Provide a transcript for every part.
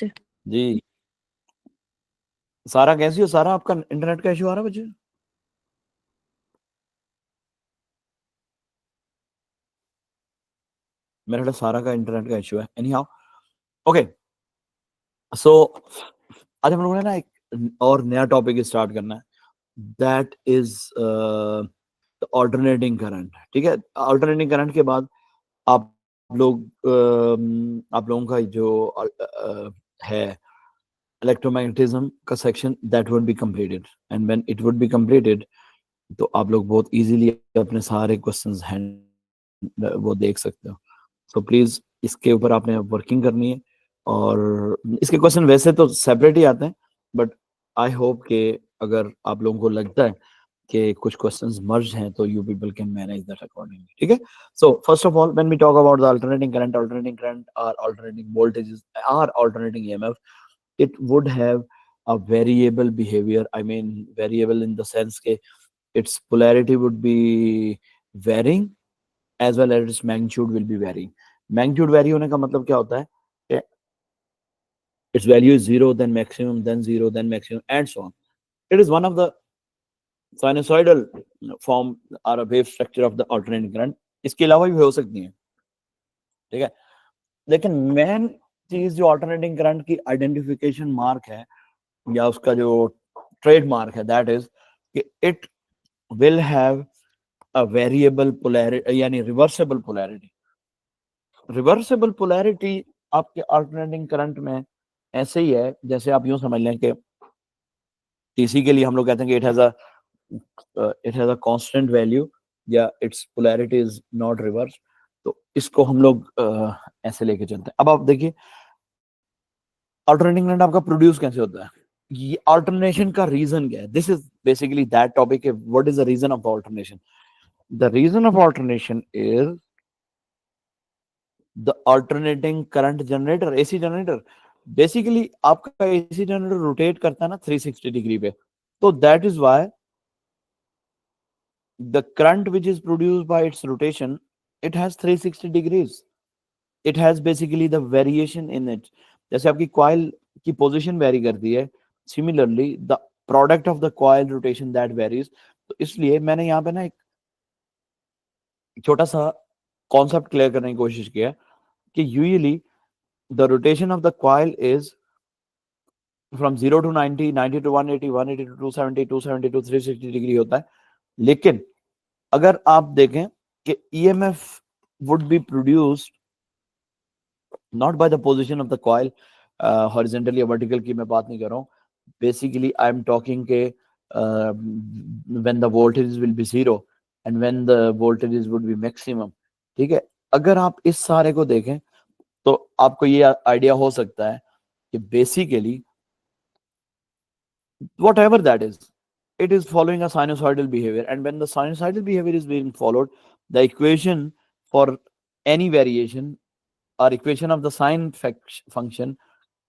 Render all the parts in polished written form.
जी सारा कैसी हो? सारा आपका इंटरनेट का इशू आ रहा है बच्चे? मेरे ख्याल सारा का इंटरनेट का इशू है। एनी हाउ ओके, सो आज हम लोगों ने ना एक और नया टॉपिक स्टार्ट करना है, दैट इज ऑल्टरनेटिंग करंट। ठीक है, ऑल्टरनेटिंग करंट के बाद आप लोग आप लोगों का जो है इलेक्ट्रोमैग्नेटिज्म का section, that would be completed, and when it would be completed तो आप लोग बहुत इजीली अपने सारे क्वेश्चंस हैंड वो देख सकते हो। सो प्लीज इसके ऊपर आपने वर्किंग करनी है, और इसके क्वेश्चन वैसे तो सेपरेट ही आते हैं, बट आई होप कि अगर आप लोगों को लगता है कि कुछ क्वेश्चंस मर्ज हैं तो you people can manage that accordingly. ठीक है, so first of all when we talk about the alternating current और अल्टरनेटिंग वोल्टेजेस और alternating EMF, it would have a variable behavior. I mean variable in the sense that its polarity would be varying as well as its magnitude will be varying. Magnitude vary होने का मतलब क्या होता है कि its value is 0, then maximum, then 0, then maximum, and so on. It is one of the sinusoidal form or a wave structure of the alternating current. इसके अलावा भी हो सकती है, ठीक है, लेकिन मेन चीज जो अल्टरनेटिंग करंट की आइडेंटिफिकेशन मार्क है या उसका जो ट्रेडमार्क है, दैट इज कि it will have a variable polarity यानी रिवर्सेबल पोलैरिटी। रिवर्सेबल पोलैरिटी आपके अल्टरनेटिंग करंट में ऐसे ही है, जैसे आप यूं समझ लें कि टीसी के लिए हम लोग कहते हैं कि it has a constant value या its polarity is not reverse. तो इसको हम लोग ऐसे लेके चलते हैं। अब आप देखिए अल्टरनेटिंग करंट आपका प्रोड्यूस कैसे होता है, ये अल्टरनेशन का रीजन क्या है। This is basically that topic है, what is the reason of alternation. The reason of alternation is the alternating current generator, AC generator. Basically आपका एसी जनरेटर रोटेट करता है ना 360 डिग्री पे, तो that is why the current which is produced by its rotation, it has 360 degrees, it has basically the variation in it. जैसे आपकी coil की position vary करती है, similarly the product of the coil rotation that varies. तो इसलिए मैंने यहाँ पे ना एक छोटा सा कॉन्सेप्ट क्लियर करने की कोशिश किया कि usually the rotation of the coil is from 0 to 90, 90 to 180, 180 to 270, 270 to 360 degree होता है। लेकिन अगर आप देखें कि EMF would be produced not by the position of the coil, horizontally या वर्टिकल की मैं बात नहीं कर रहा हूँ, बेसिकली आई एम टॉकिंग के when the voltage will be zero and when the voltage would be maximum. ठीक है, अगर आप इस सारे को देखें तो आपको ये आइडिया हो सकता है कि basically whatever that is, it is following a sinusoidal behavior, and when the sinusoidal behavior is being followed, the equation for any variation or equation of the sine function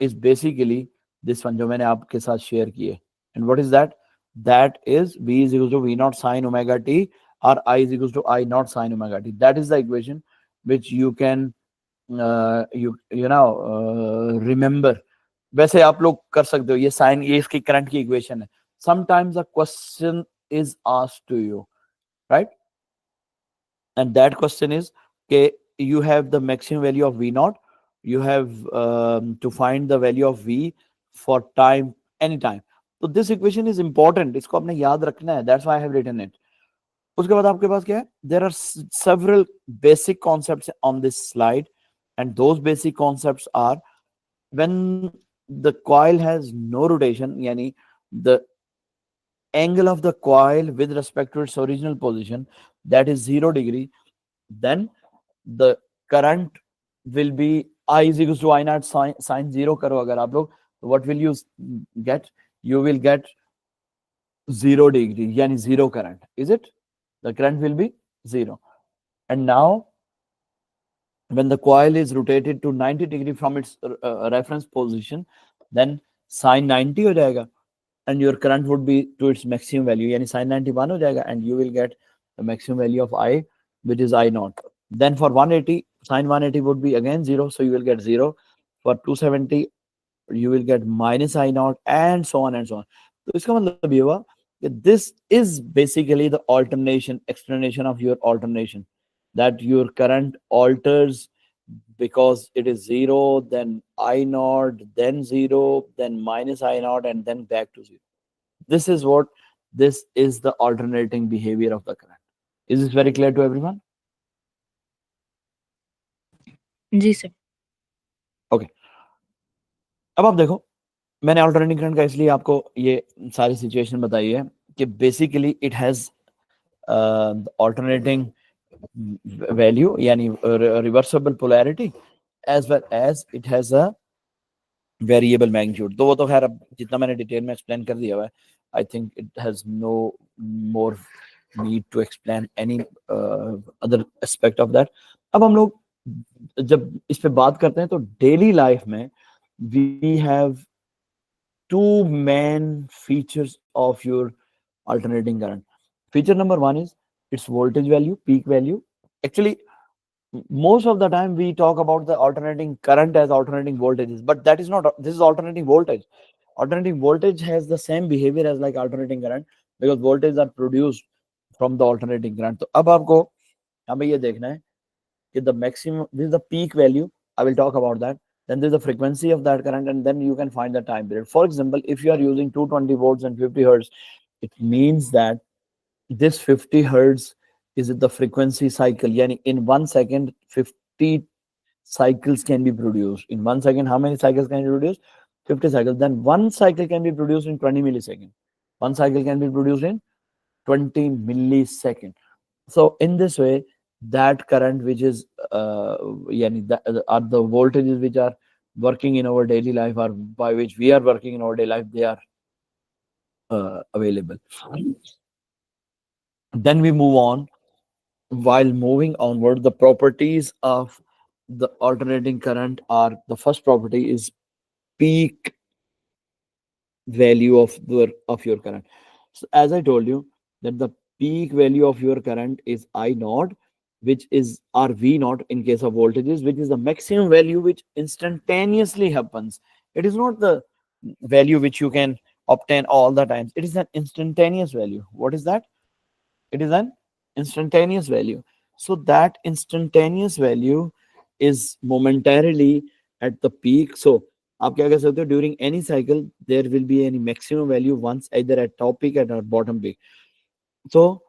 is basically this one जो मैंने आपके साथ share की है। and what is that? That is v is equal to v naught sine omega t or I is equal to I naught sine omega t. That is the equation which you can you know remember। वैसे आप लोग कर सकते हो, ये sign, ये इसकी current की इक्वेशन है। Sometimes a question is asked to you, right, and that question is के you have the maximum value of v naught, you have to find the value of v for time anytime। तो this equation is important, इसको आपने याद रखना है, that's why I have written it। उसके बाद आपके पास क्या है, there are several basic concepts on this slide, and those basic concepts are when the coil has no rotation, yani the angle of the coil with respect to its original position, that is 0 degree, then the current will be I is equals to I naught sine 0 करो अगर आप लोग, what will you get? You will get 0 degree, yani 0 current, is it? The current will be 0। and now when the coil is rotated to 90 degree from its reference position, then sine 90 हो जाएगा, and your current would be to its maximum value, yani sine 91 हो जाएगा, and you will get the maximum value of I, which is I naught। then for 180, sine 180 would be again 0, so you will get 0। for 270, you will get minus I naught, and so on and so on. तो इसका मतलब ये हुआ कि this is basically the alternation explanation of your alternation, that your current alters because it is zero, then I naught, then zero, then minus I naught, and then back to zero. This is what this is the alternating behavior of the current. Is this very clear to everyone? जी sir. Okay. अब आप देखो, मैंने alternating current का इसलिए आपको ये सारी सिचुएशन बताई है कि basically it has alternating value, yani reversible polarity, as well as it has a variable magnitude. तो वो तो खैर अब जितना मैंने डिटेल में एक्सप्लेन कर दिया हुआ है, I think it has no more need to explain any other aspect of that. अब हम लोग जब इस पे बात करते हैं तो डेली लाइफ में we have two main features of your alternating current. Feature number one is its voltage value, peak value. Actually, most of the time we talk about the alternating current as alternating voltages, but that is not, this is alternating voltage. Alternating voltage has the same behavior as like alternating current because voltages are produced from the alternating current. तो अब आपको हमें ये देखना है कि the maximum, this is the peak value. I will talk about that. Then there's the frequency of that current, and then you can find the time period. For example, if you are using 220 volts and 50 hertz, it means that this 50 hertz is the frequency cycle. Yani in 1 second, 50 cycles can be produced. In 1 second, how many cycles can you produce? 50 cycles. Then one cycle can be produced in 20 milliseconds. One cycle can be produced in 20 milliseconds. So in this way, that current which is are the voltages which are working in our daily life, or by which we are working in our daily life, they are available. Then we move on. While moving onward, the properties of the alternating current are, the first property is peak value of your current. So as I told you, that the peak value of your current is I naught, which is, or V naught in case of voltages, which is the maximum value which instantaneously happens. It is not the value which you can obtain all the times. It is an instantaneous value. What is that? It is an instantaneous value. So that instantaneous value is momentarily at the peak. So आप क्या कह सकते हो, during any cycle there will be any maximum value once either at top peak or bottom peak. So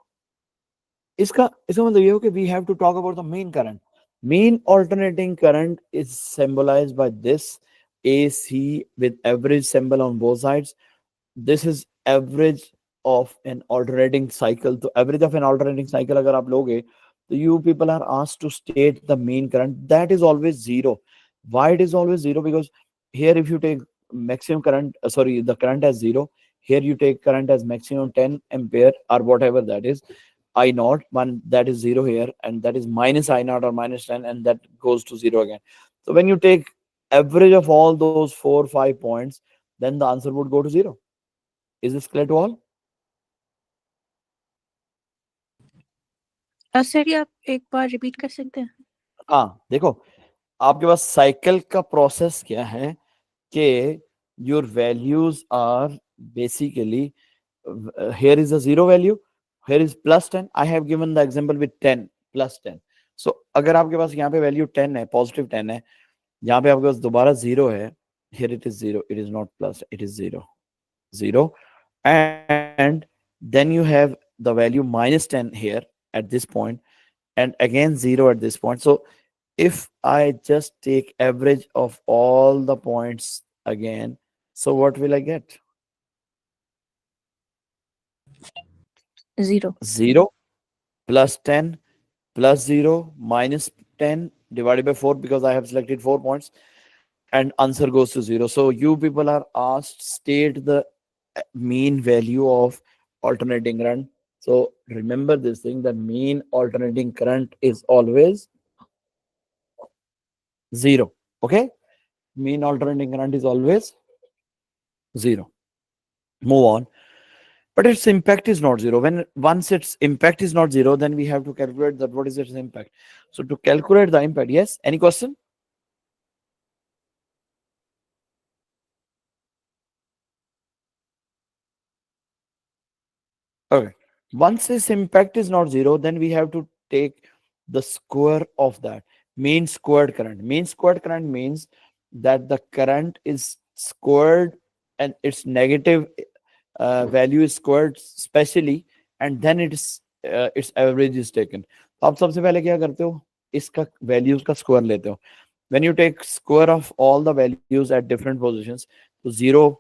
इसका इसका मतलब ये हो कि we have to talk about the mean current. Mean alternating current is symbolized by this AC with average symbol on both sides. This is average of an alternating cycle. तो average of an alternating cycle अगर आप लोगे तो you people are asked to state the mean current. That is always zero. Why it is always zero? Because here if you take maximum current, sorry, the current as zero, here you take current as maximum 10 ampere or whatever that is, I naught, one that is zero here, and that is minus I naught or minus 10, and that goes to zero again. So when you take average of all those 4 5 points, then the answer would go to zero. Is this clear to all? Sir ये आप एक बार repeat कर सकते हैं? हाँ देखो, आपके पास cycle का प्रोसेस क्या है कि your values are basically here is a zero value, here is plus 10. I have given the example with 10 plus 10. So अगर आपके पास यहाँ पे वैल्यू 10 है, पॉजिटिव 10 है, यहाँ पे आपके पास दोबारा जीरो है, here it is zero, it is not plus, it is zero, and then you have the value minus 10 here at this point, and again zero at this point. So if I just take average of all the points again, so what will I get? Zero. 0 plus 10 plus 0 minus 10 divided by 4 because I have selected 4 points, and answer goes to 0. So you people are asked state the mean value of alternating current. So remember this thing, that mean alternating current is always 0. Okay, mean alternating current is always 0. Move on. But its impact is not 0. When once its impact is not 0, then we have to calculate that what is its impact. So to calculate the impact, yes, any question? Okay. Once this impact is not zero, then we have to take the square of that. Mean squared current. Mean squared current means that the current is squared and its negative value is squared specially, and then its average is taken. तो आप सबसे पहले क्या करते हो, इसका values का square लेते हो. When you take square of all the values at different positions, so 0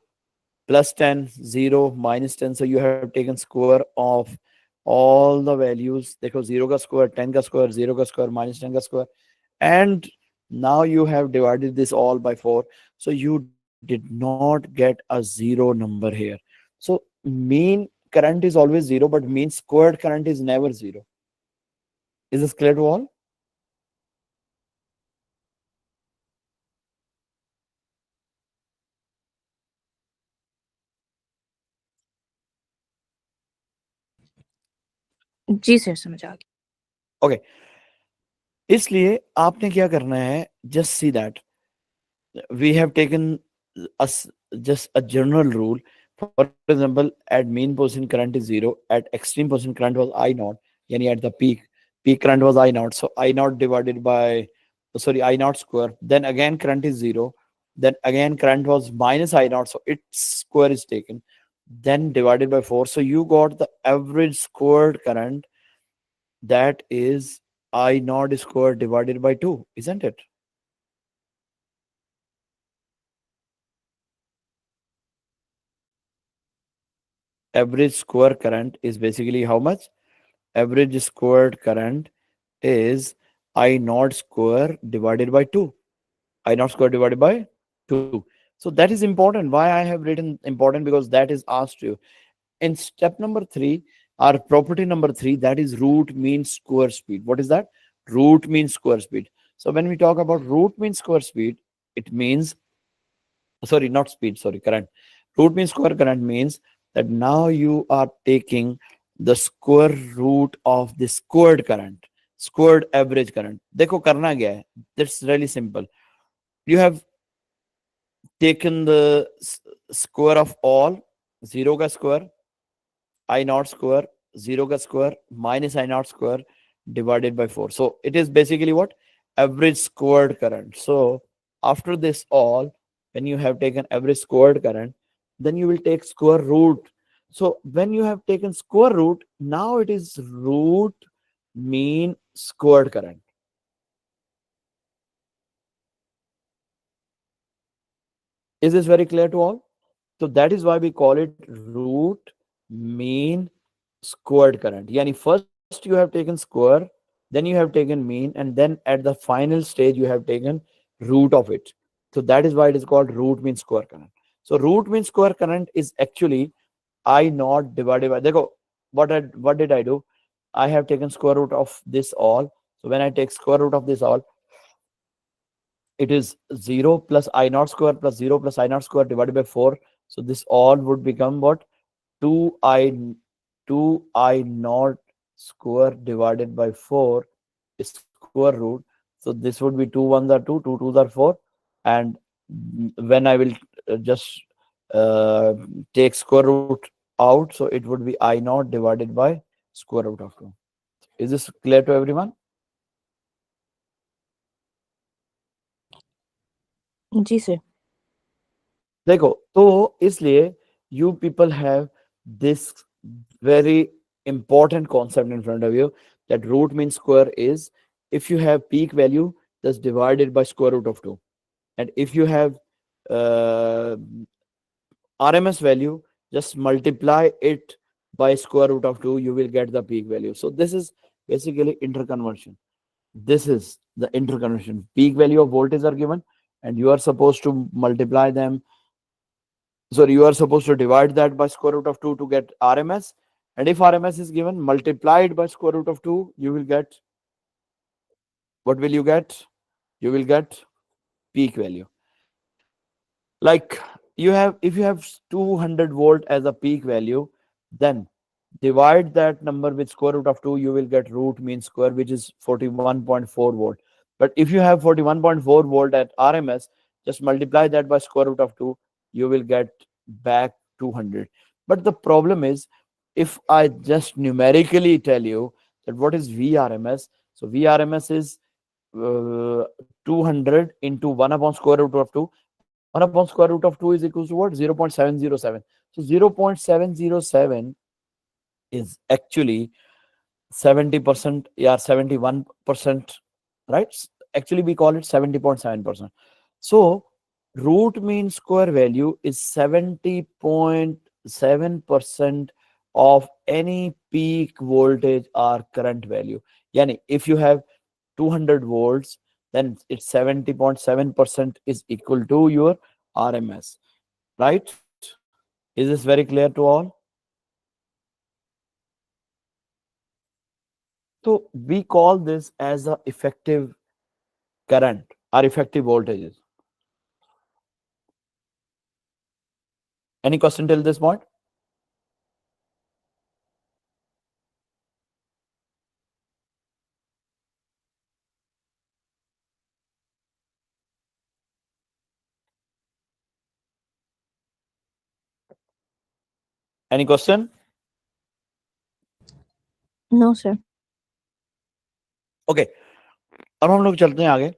plus 10, 0 minus 10, so you have taken square of all the values. देखो 0 का square, 10 का square, 0 का square, minus 10 का square, and now you have divided this all by 4, so you did not get a zero number here. So mean current is always 0, but mean squared current is never 0. Is this clear to all? जी sir, समझ आ गया। Okay. इसलिए आपने क्या करना है, just see that we have taken just a general rule. For example, at mean position current is 0, at extreme position current was I naught, yani at the peak current was I naught. So I naught divided by, sorry, I naught square. Then again current is 0. Then again current was minus I naught. So its square is taken. Then divided by 4. So you got the average squared current, that is I naught square divided by 2, isn't it? Average square current is basically how much? Average squared current is I naught square divided by 2. I naught square divided by 2. So that is important. Why I have written important? Because that is asked you. In step number 3, or property number 3, that is root mean square speed. What is that? Root mean square speed. So when we talk about root mean square speed, it means, sorry, not speed, sorry, current. Root mean square current means that now you are taking the square root of the squared current, squared average current. देखो करना क्या है? That's really simple. You have taken the square of all, 0 का square, I naught square, 0 का square, minus I naught square divided by 4. So it is basically what? Average squared current. So after this all, when you have taken average squared current, then you will take square root. So when you have taken square root, now it is root mean squared current. Is this very clear to all? So that is why we call it root mean squared current. Yani first you have taken square, then you have taken mean, and then at the final stage you have taken root of it. So that is why it is called root mean square current. So root mean square current is actually I naught divided by, देखो, what did I do? I have taken square root of this all. So when I take square root of this all, it is 0 plus I naught square plus 0 plus I naught square divided by 4. So this all would become what? 2i 2i naught square divided by 4 square root. So this would be 2 1s are 2, 2 2s are 4, and when I will just uh, take square root out, so it would be I naught divided by square root of 2. Is this clear to everyone? जी sir. देखो, तो इसलिए you people have this very important concept in front of you, that root mean square is if you have peak value, just divided by square root of 2, and if you have uh, RMS value, just multiply it by square root of 2, you will get the peak value. So this is basically interconversion. This is the interconversion. Peak value of voltage are given, and you are supposed to multiply them. So you are supposed to divide that by square root of 2 to get RMS. And if RMS is given, multiplied by square root of 2, you will get, what will you get? You will get peak value. Like you have, if you have 200 volt as a peak value, then divide that number with square root of 2, you will get root mean square, which is 41.4 volt. But if you have 41.4 volt at RMS, just multiply that by square root of 2, you will get back 200. But the problem is, if I just numerically tell you that what is VRMS, so VRMS is 200 into 1 upon square root of 2. 1 upon square root of 2 is equals to what? 0.707. So 0.707 is actually 70%, yeah, 71%, right? Actually, we call it 70.7%. So root mean square value is 70.7% of any peak voltage or current value. Yani if you have 200 volts, then it's 70.7% is equal to your RMS, right? Is this very clear to all? So we call this as the effective current or effective voltages. Any question till this point? Any question? No, sir. Okay. अब हम लोग चलते हैं आगे.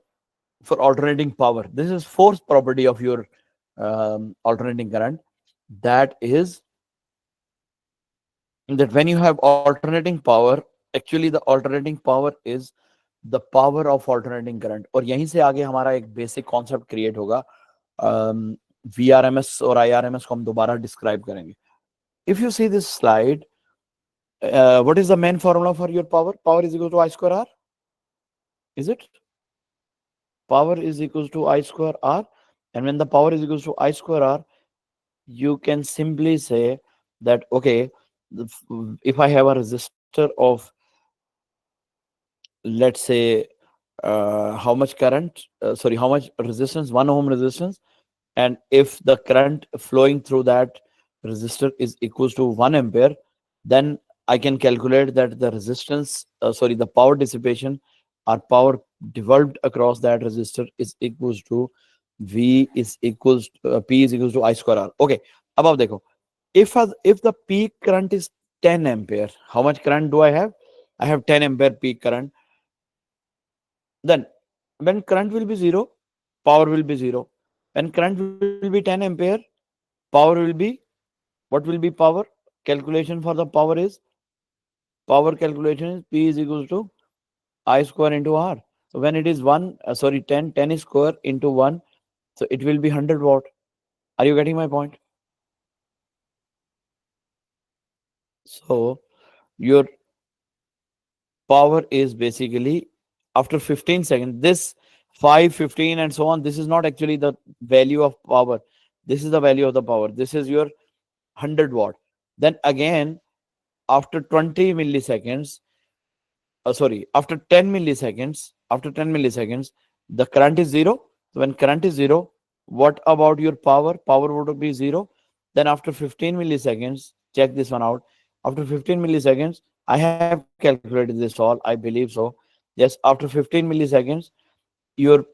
For alternating power, this is fourth property of your alternating current. That is that when you have alternating power, actually the alternating power is the power of alternating current. और यहीं से आगे हमारा एक basic concept create होगा. VRMS और IRMS को हम दोबारा describe करेंगे. If you see this slide, what is the main formula for your power? Power is equal to I square R. Is it? Power is equals to I square R. And when the power is equals to I square R, you can simply say that, okay, if I have a resistor of, let's say, how much current, sorry, how much resistance, 1 ohm resistance, and if the current flowing through that resistor is equals to 1 ampere, then I can calculate that the resistance, sorry, the power dissipation or power devolved across that resistor is equals to V is equals to, P is equals to I square R. Okay, above dekho. If the peak current is 10 ampere, how much current do I have? I have 10 ampere peak current. Then when current will be zero, power will be zero. When current will be 10 ampere, power will be, what will be power? Calculation for the power is, power calculation is P is equals to I square into R. So when it is 1, sorry, 10 is square into 1, so it will be 100 watt. Are you getting my point? So your power is basically after 15 seconds, this 5, 15 and so on, this is not actually the value of power. This is the value of the power. This is your 100 watt. Then again, after 20 milliseconds, sorry, after 10 milliseconds, the current is zero. So when current is zero, what about your power? Power would be zero. Then after 15 milliseconds, check this one out. After 15 milliseconds, I have calculated this all. I believe so. Yes, after 15 milliseconds, your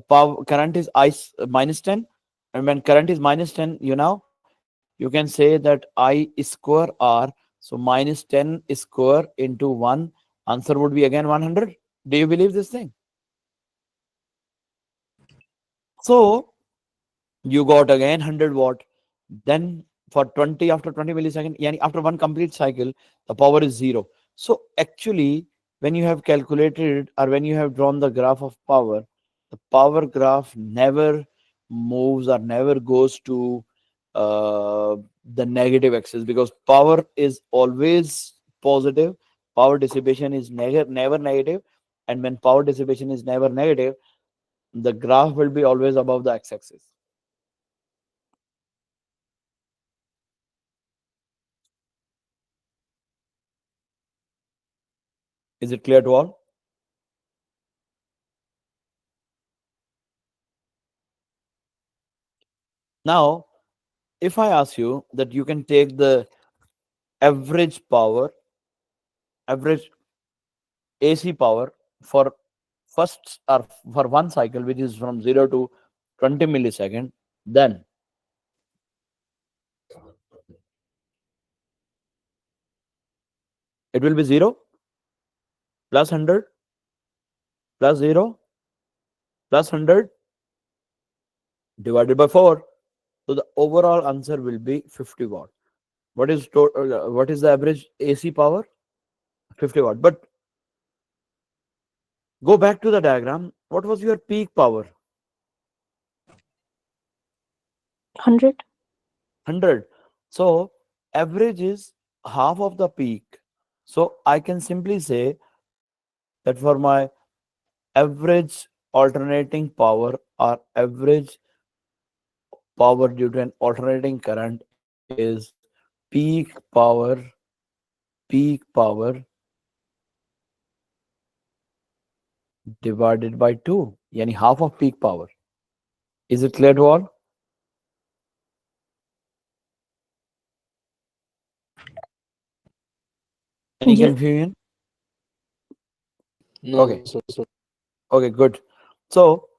power current is I minus 10. And when current is minus 10, you can say that I square R. So minus 10 square into 1. Answer would be again 100. Do you believe this thing? So you got again 100 watt. Then for 20, after 20 millisecond, yani after one complete cycle, the power is zero. So actually, when you have calculated or when you have drawn the graph of power, the power graph never moves or never goes to the negative axis, because power is always positive. Power dissipation is never negative. And when power dissipation is never negative, the graph will be always above the x-axis. Is it clear to all? Now, if I ask you that you can take the average power, average AC power for first or for one cycle, which is from 0 to 20 millisecond, then It will be 0 plus 100 plus 0 plus 100 divided by 4. So the overall answer will be 50 watt. What is the average AC power? 50 watt. But go back to the diagram. What was your peak power? 100. 100. So average is half of the peak. So I can simply say that for my average alternating power or average power due to an alternating current is peak power divided by 2, yani half of peak power. Is it clear to all? Any Yes. confusion? No, Okay. sir. Okay, good. So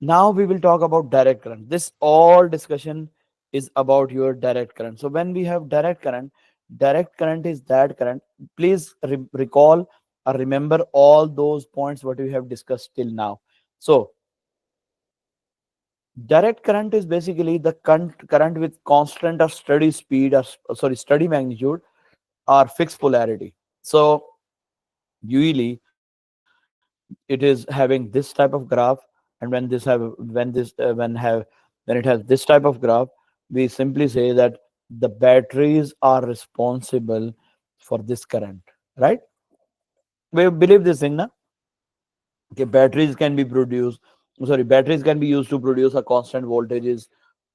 now we will talk about direct current. This all discussion is about your direct current. So when we have direct current is that current. Please recall or remember all those points what we have discussed till now. So direct current is basically the current with constant or steady speed or steady magnitude or fixed polarity. So usually it is having this type of graph, and when it has this type of graph, we simply say that the batteries are responsible for this current, right? We believe this thing, na? Okay, batteries can be used to produce a constant voltages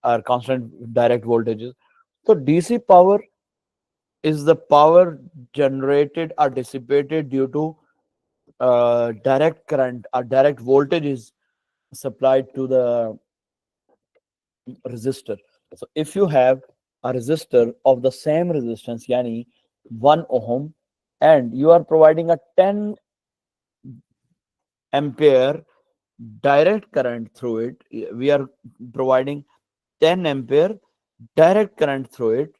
or constant direct voltages. So DC power is the power generated or dissipated due to direct current or direct voltage is supplied to the resistor. So if you have a resistor of the same resistance, yani 1 ohm, and you are providing a 10 ampere direct current through it, we are providing 10 ampere direct current through it,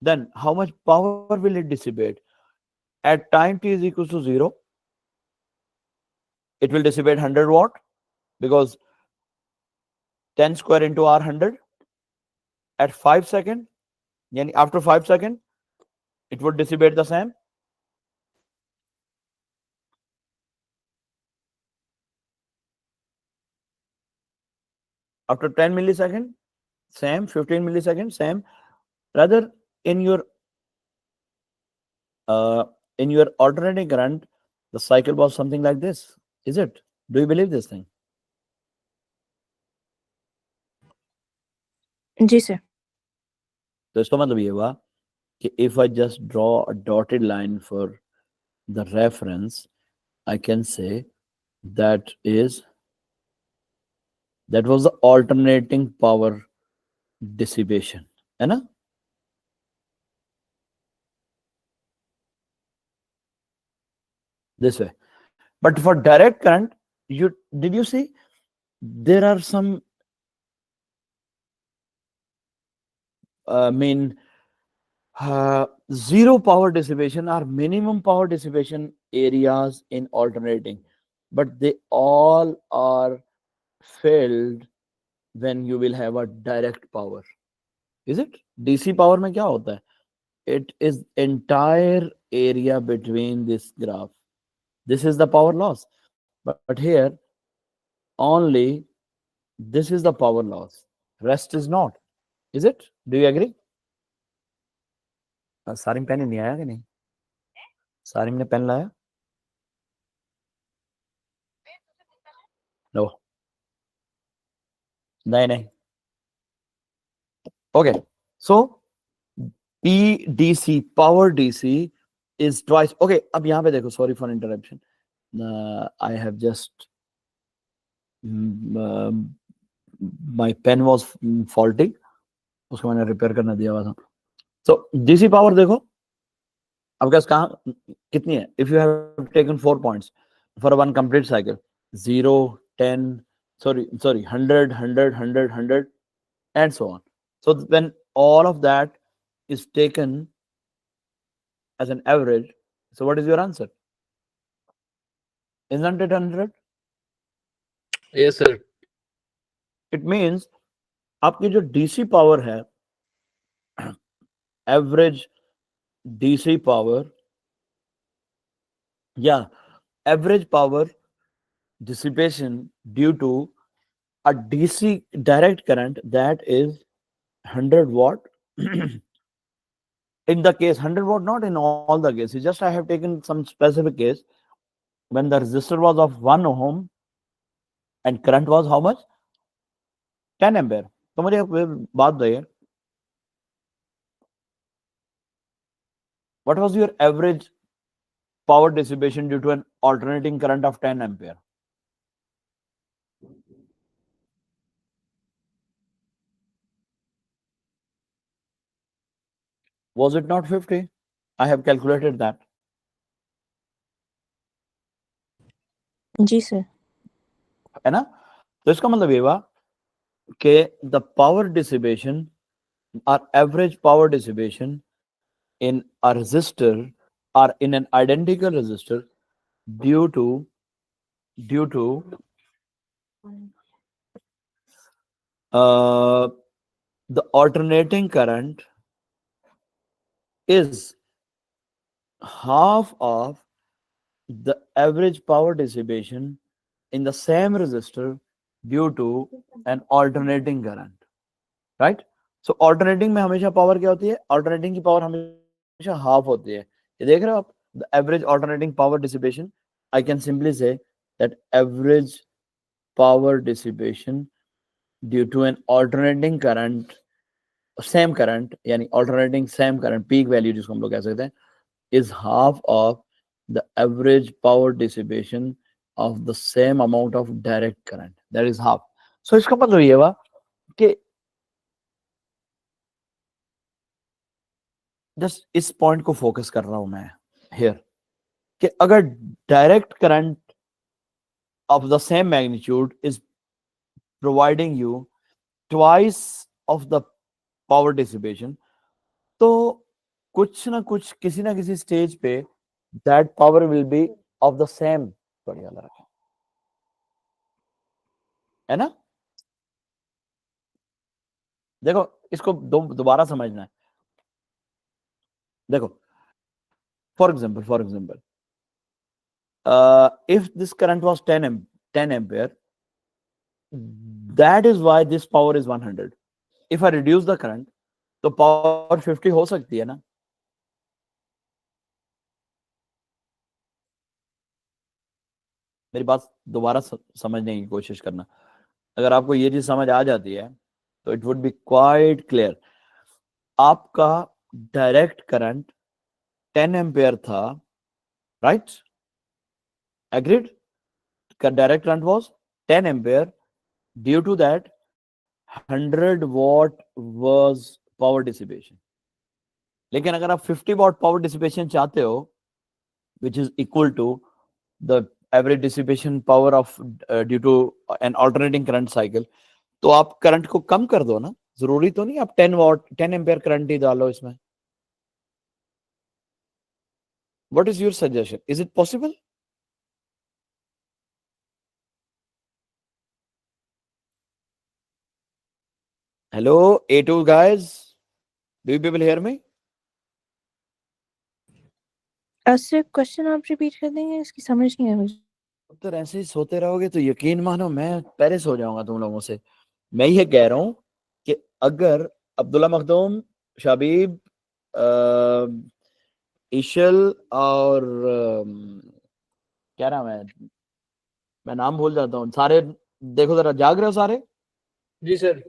then how much power will it dissipate? At time t is equals to 0, it will dissipate 100 watt because 10 square into R 100. At 5 second, yani after 5 second, it would dissipate the same. After 10 millisecond, same. 15 milliseconds, same. Rather, in your uh, in your alternating current, the cycle was something like this. Is it? Do you believe this thing? जी sir. तो इसका मतलब ये हुआ कि if I just draw a dotted line for the reference, I can say that was the alternating power dissipation, है ना? This way. But for direct current, did you see there are some mean zero power dissipation or minimum power dissipation areas in alternating, but they all are filled when you will have a direct power. Is it? DC power में क्या होता है? It is entire area between this graph. This is the power loss. But here only this is the power loss. Rest is not. Is it? Do you agree? Sarim pen नहीं आया कि नहीं? सारिम ने pen लाया? No. नहीं. Okay. So PDC, power DC is twice. Okay. अब यहाँ पे देखो. Sorry for interruption. I have just my pen was faulty. उसको मैंने रिपेयर करना दिया हुआ था. So DC power देखो. अब guess कहाँ कितनी है? If you have taken 4 points for one complete cycle, 0, 10, sorry, 100, 100, 100, 100, and so on. So when all of that is taken as an average, So what is your answer? Isn't it 100? Yes, sir. It means आपकी जो DC power है, average DC power, yeah, average power dissipation due to a DC direct current, that is 100 watt. In the case 100 watt, not in all the cases, just I have taken some specific case when the resistor was of 1 ohm and current was how much? 10 ampere. तो मुझे एक बात बताइए, what was your average power dissipation due to an alternating current of 10 ampere? Was it not 50? I have calculated that. जी sir. है ना? तो इसका मतलब ये हुआ कि the power dissipation or average power dissipation in a resistor or in an identical resistor due to the alternating current is half of the average power dissipation in the same resistor due to an alternating current, right? So alternating में हमेशा power क्या होती है? Alternating की power हमेशा half होती है. ये देख रहे हो आप? The average alternating power dissipation, I can simply say that average power dissipation due to an alternating current, same current, यानी alternating same current, peak value जिसको हम लोग कह सकते हैं, is half of the average power dissipation of the same amount of direct current, that is half. So इसका मतलब ये हुआ कि जस्ट इस पॉइंट को फोकस कर रहा हूं मैं हियर कि अगर direct current of the same magnitude is providing you twice of the power dissipation, तो कुछ ना कुछ किसी ना किसी स्टेज पे that power will be of the same, बढ़िया लग रहा है ना? देखो इसको दोबारा समझना है. देखो for example if this current was 10 ampere, that is why this power is 100. If I reduce the current, तो power 50 हो सकती है ना? मेरी बात दोबारा समझने की कोशिश करना. अगर आपको ये चीज समझ आ जाती है तो it would be quite clear. आपका डायरेक्ट करंट 10 एम्पेयर था, राइट? Agreed? Direct current was 10 ampere, due to that 100 watt was power dissipation. लेकिन अगर आप 50 वॉट पावर डिसिपेशन चाहते हो, which is equal to the average dissipation power of due to an alternating current cycle, तो आप current को कम कर दो ना. जरूरी तो नहीं आप 10 वॉट 10 एम्पियर करंट ही डालो इसमें. What is your suggestion? Is it possible? Hello A2 guys, do you people hear me? Sir question आप रिपीट कर देंगे, इसकी समझ नहीं आई मुझे. तो ऐसे ही सोते रहोगे तो यकीन मानो मैं पहले सो जाऊंगा तुम लोगों से. मैं ये कह रहा हूं कि अगर अब्दुल्ला मखदूम, शाबीब, इशल और क्या नाम है, मैं नाम भूल जाता हूँ सारे, देखो जरा जाग रहे हो सारे? जी सर.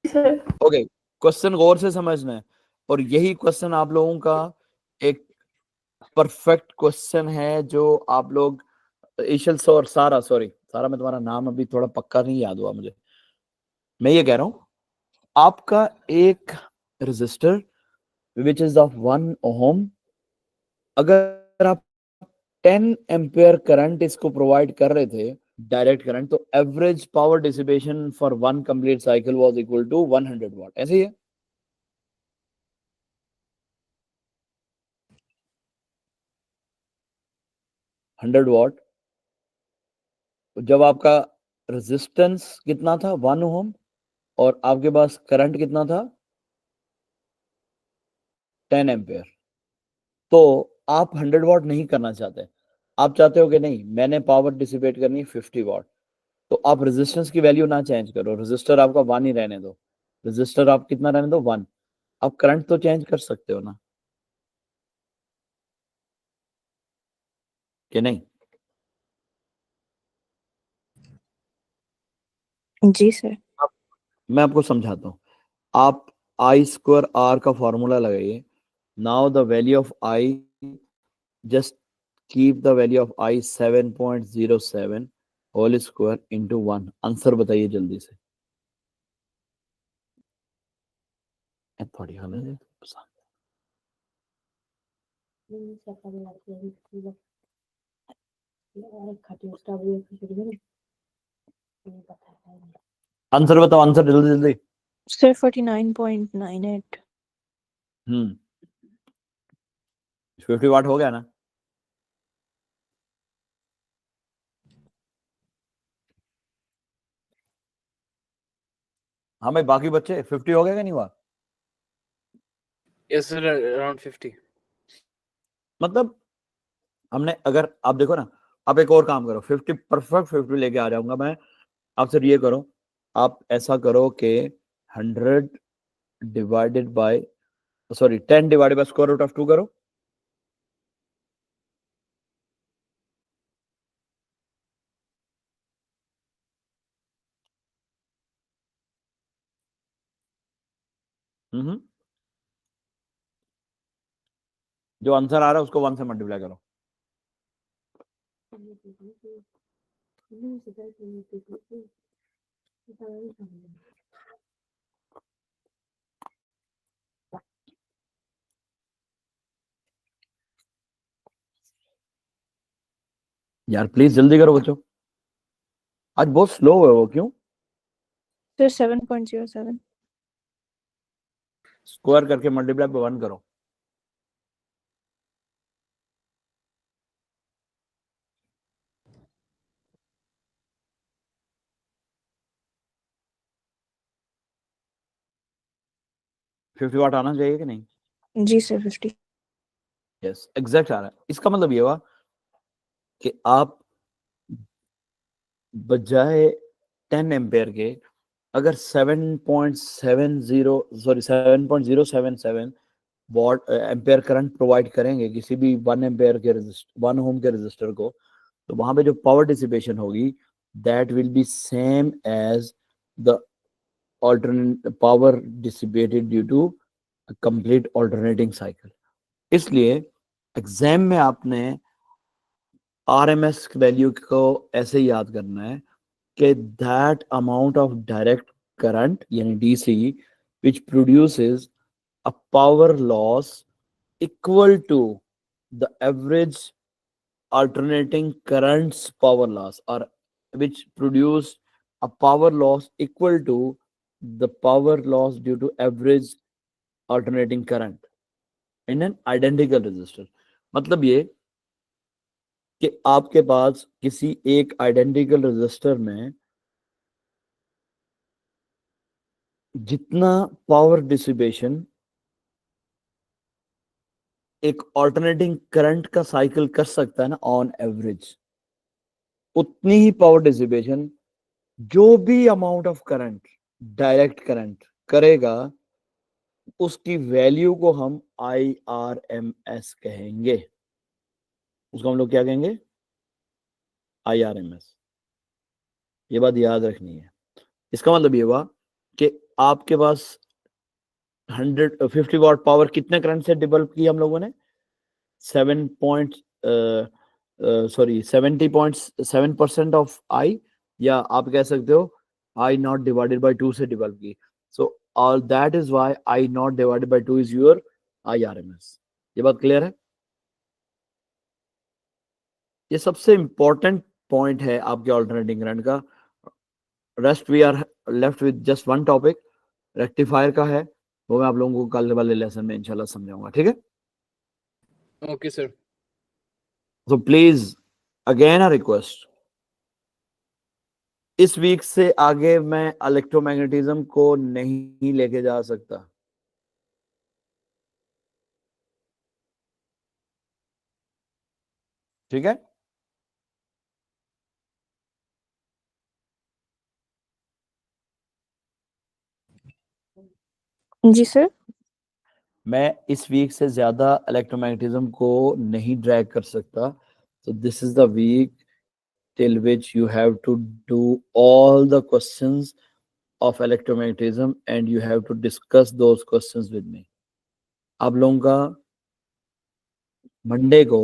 ओके, क्वेश्चन गौर से समझना है और यही क्वेश्चन आप लोगों का एक परफेक्ट क्वेश्चन है जो आप लोग इशल और सारा, सॉरी सारा, मैं तुम्हारा नाम अभी थोड़ा पक्का नहीं याद हुआ मुझे. मैं ये कह रहा हूं आपका एक रेजिस्टर विच इज ऑफ 1 ओम, अगर आप 10 एम्पियर करंट इसको प्रोवाइड कर रहे थे डायरेक्ट करंट, तो average power dissipation for 1 complete cycle was equal to 100 watt. ऐसे ही है? 100 वॉट, जब आपका रेजिस्टेंस कितना था 1 ओम और आपके पास करंट कितना था 10 एम्पियर, तो आप 100 वॉट नहीं करना चाहते, आप चाहते हो कि नहीं मैंने पावर डिसिपेट करनी है 50 वॉट, तो आप रेजिस्टेंस की वैल्यू ना चेंज करो, रेजिस्टर आपका 1 ही रहने दो, रेजिस्टर आप कितना रहने दो 1, आप करंट तो चेंज कर सकते हो ना कि नहीं? जी सर। मैं आपको समझाता हूँ, आप आई स्क्वायर आर का फॉर्मूला लगाइए, now the value of I, just keep the value of I 7.07 whole square into 1, answer बताइए जल्दी से। थोड़ी हमें आंसर बताओ, आंसर जल्दी जल्दी। सर 49.98। 50 वाट हो गया ना? हाँ भाई, बाकी बच्चे 50 हो गया कि नहीं हुआ? Yes, sir. Around 50. मतलब हमने, अगर आप देखो ना, आप एक और काम करो, 50 परफेक्ट 50 लेके आ जाऊंगा मैं, आप सिर्फ ये करो, आप ऐसा करो कि 100 divided by, sorry 10 divided by square root of 2 करो। जो आंसर आ रहा है उसको 1 से मल्टीप्लाई करो। यार प्लीज जल्दी करो बच्चों, आज बहुत स्लो है वो, क्यों? सर 7.07। स्क्वायर करके मल्टीप्लाई बाय 1 करो। फिफ्टी वाट आना चाहिए कि नहीं? जी सर 50। यस, एग्जैक्ट आ रहा है। इसका मतलब ये हुआ कि आप बजाय 10 एम्पेयर के अगर 7.70 वॉट एम्पेयर करंट प्रोवाइड करेंगे किसी भी 1 एम्पेयर के रजिस्टर 1 ओम के रजिस्टर को, तो वहां पे जो पावर डिसिपेशन होगी that will be same as the alternate power dissipated due to a complete alternating cycle। इसलिए एग्जाम में आपने आरएमएस वैल्यू को ऐसे याद करना है कि that amount of direct current यानी DC which produces a power loss equal to the average alternating currents power loss, or which produce a power loss equal to the power loss due to average alternating current in an identical resistor। मतलब ये कि आपके पास किसी एक identical resistor में जितना power dissipation एक alternating current का साइकिल कर सकता है ना ऑन एवरेज, उतनी ही पावर डिसिपेशन जो भी amount of current direct current करेगा उसकी वैल्यू को हम IRMS कहेंगे। उसको हम लोग क्या कहेंगे? IRMS। ये बात याद रखनी है। इसका मतलब ये हुआ कि आपके पास 150 वॉट पावर कितने करंट से डेवलप की हम लोगों ने? 70.7% ऑफ आई, या आप कह सकते हो आई नॉट डिवाइडेड बाय 2 से डेवलप की। So all that is why I not divided by 2 is your IRMS। ये बात क्लियर है? ये सबसे इंपॉर्टेंट पॉइंट है आपके ऑल्टरनेटिंग करंट का। Rest we are left with just one topic, rectifier का है, वो मैं आप लोगों को कल वाले लेसन में इंशाल्लाह समझाऊंगा, ठीक है? Okay, sir. So please again a request, इस वीक से आगे मैं इलेक्ट्रोमैग्नेटिज्म को नहीं लेके जा सकता। ठीक है, जी सर। मैं इस वीक से ज्यादा इलेक्ट्रोमैग्नेटिज्म को नहीं ड्रैग कर सकता। तो this is the week till which you have to do all the questions of electromagnetism and you have to discuss those questions with me. आप लोगों का मंडे को